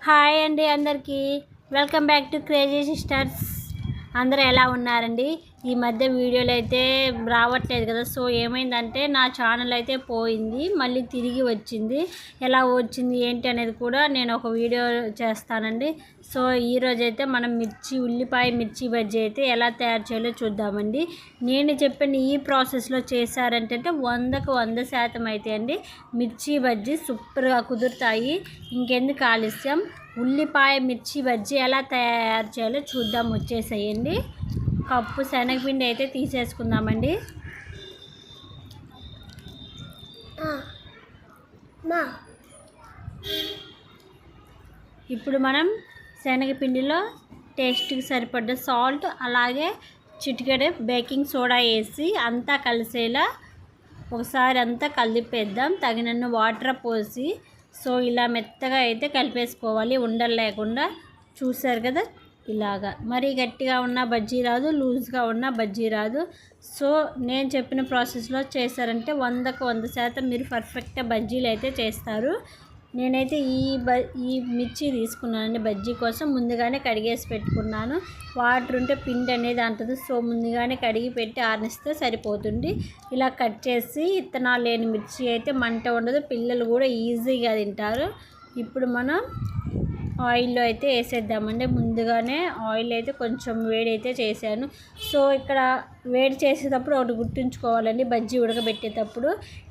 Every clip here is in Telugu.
హాయ్ అండి అందరికీ welcome back to crazy sisters. అందరూ ఎలా ఉన్నారండి? ఈ మధ్య వీడియోలు అయితే రావట్లేదు కదా. సో ఏమైందంటే నా ఛానల్ అయితే పోయింది, మళ్ళీ తిరిగి వచ్చింది. ఎలా వచ్చింది ఏంటి అనేది కూడా నేను ఒక వీడియో చేస్తానండి. సో ఈరోజు అయితే మనం ఉల్లిపాయ మిర్చి బజ్జీ అయితే ఎలా తయారు చేయాలో చూద్దామండి. నేను చెప్పిన ఈ ప్రాసెస్లో చేశారంటే 100కు 100% అయితే అండి మిర్చి బజ్జీ సూపర్గా కుదురుతాయి. ఇంకెందుకు ఆలస్యం, ఉల్లిపాయ మిర్చి బజ్జీ ఎలా తయారు చేయాలో చూద్దాం. వచ్చేసేయండి. కప్పు శనగపిండి అయితే తీసేసుకుందామండి. ఇప్పుడు మనం శనగపిండిలో టేస్ట్కి సరిపడ్డ సాల్ట్, అలాగే చిటికెడు బేకింగ్ సోడా వేసి అంతా కలిసేలా ఒకసారి అంతా కలిపేద్దాం. తగినన్ని వాటర్ పోసి సో ఇలా మెత్తగా అయితే కలిపేసుకోవాలి, ఉండలు లేకుండా. చూసారు కదా, ఇలాగా. మరీ గట్టిగా ఉన్న బజ్జీ రాదు, లూజ్గా ఉన్న బజ్జీ రాదు. సో నేను చెప్పిన ప్రాసెస్లో చేశారంటే 100కు 100% మీరు పర్ఫెక్ట్గా బజ్జీలు అయితే చేస్తారు. నేనైతే ఈ మిర్చి తీసుకున్నానండి బజ్జీ కోసం. ముందుగానే కడిగేసి పెట్టుకున్నాను. వాటర్ ఉంటే పిండి అనేది అంటదు. సో ముందుగానే కడిగి పెట్టి ఆరనిస్తే సరిపోతుంది. ఇలా కట్ చేసి ఇత్తనాలు లేని మిర్చి అయితే మంట ఉండదు, పిల్లలు కూడా ఈజీగా తింటారు. ఇప్పుడు మనం ఆయిల్లో అయితే వేసేద్దామండి. ముందుగానే ఆయిల్ అయితే కొంచెం వేడి అయితే చేశాను. సో ఇక్కడ వేడి చేసేటప్పుడు ఒకటి గుర్తుంచుకోవాలండి, బజ్జీ ఉడకబెట్టేటప్పుడు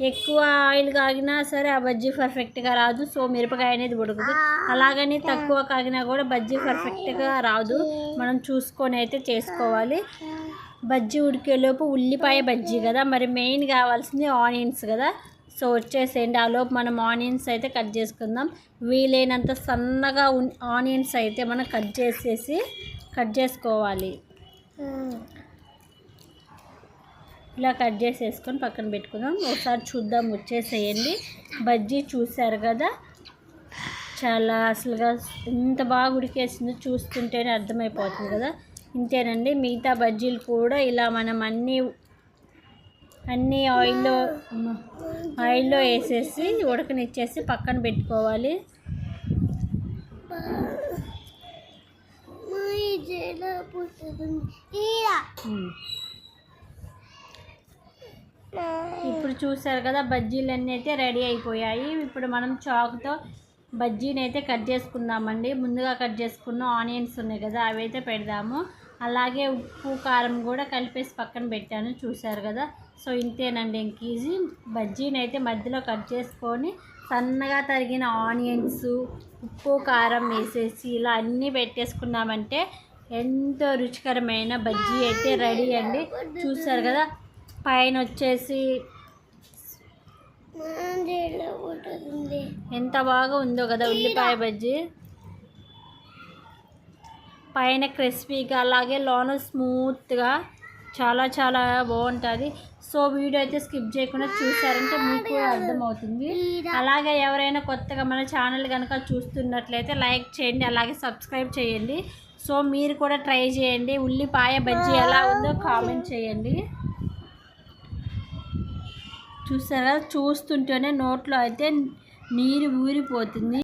ఎక్కువ ఆయిల్ కాగినా సరే ఆ బజ్జీ పర్ఫెక్ట్గా రాదు. సో మిరపకాయ అనేది ఉడకదు. అలాగని తక్కువ కాగినా కూడా బజ్జీ పర్ఫెక్ట్గా రాదు. మనం చూసుకొని అయితే చేసుకోవాలి. బజ్జీ ఉడికేలోపు ఉల్లిపాయ బజ్జీ కదా, మరి మెయిన్ కావాల్సింది ఆనియన్స్ కదా. సో వచ్చేసేయండి. ఆలోపు మనం ఆనియన్స్ అయితే కట్ చేసుకుందాం. వీలైనంత సన్నగా ఆనియన్స్ అయితే మనం కట్ చేసుకోవాలి. ఇలా కట్ చేసేసుకొని పక్కన పెట్టుకుందాం. ఒకసారి చూద్దాం. వచ్చేసేయండి. బజ్జీ చూసారు కదా, చాలా అసలుగా ఎంత బాగా ఉడికేసిందో చూస్తుంటేనే అర్థమైపోతుంది కదా. ఇంతేనండి. మిగతా బజ్జీలు కూడా ఇలా మనం అన్నీ ఆయిల్లో వేసేసి ఉడకనిచ్చేసి పక్కన పెట్టుకోవాలి. ఇప్పుడు చూసారు కదా, బజ్జీలన్నీ అయితే రెడీ అయిపోయాయి. ఇప్పుడు మనం చాకుతో బజ్జీని అయితే కట్ చేసుకుందామండి. ముందుగా కట్ చేసుకున్న ఆనియన్స్ ఉన్నాయి కదా, అవి అయితే పెడదాము. అలాగే ఉప్పు కారం కూడా కలిపేసి పక్కన పెట్టాను. చూసారు కదా. సో ఇంతేనండి, ఇంక ఈజీ. బజ్జీని అయితే మధ్యలో కట్ చేసుకొని సన్నగా తరిగిన ఆనియన్స్, ఉప్పు కారం వేసేసి ఇలా అన్నీ పెట్టేసుకున్నామంటే ఎంతో రుచికరమైన బజ్జీ అయితే రెడీ అండి. చూసారు కదా, పైన వచ్చేసి ఎంత బాగా ఉందో కదా ఉల్లిపాయ బజ్జీ. పైన క్రిస్పీగా, అలాగే లోన స్మూత్గా, చాలా చాలా బాగుంటుంది. సో వీడియో అయితే స్కిప్ చేయకుండా చూసారంటే మీకు అర్థమవుతుంది. అలాగే ఎవరైనా కొత్తగా మన ఛానల్ కనుక చూస్తున్నట్లయితే లైక్ చేయండి, అలాగే సబ్స్క్రైబ్ చేయండి. సో మీరు కూడా ట్రై చేయండి. ఉల్లిపాయ బజ్జీ ఎలా ఉందో కామెంట్ చేయండి. చూసారా, చూస్తుంటేనే నోట్లో అయితే నీరు ఊరిపోతుంది.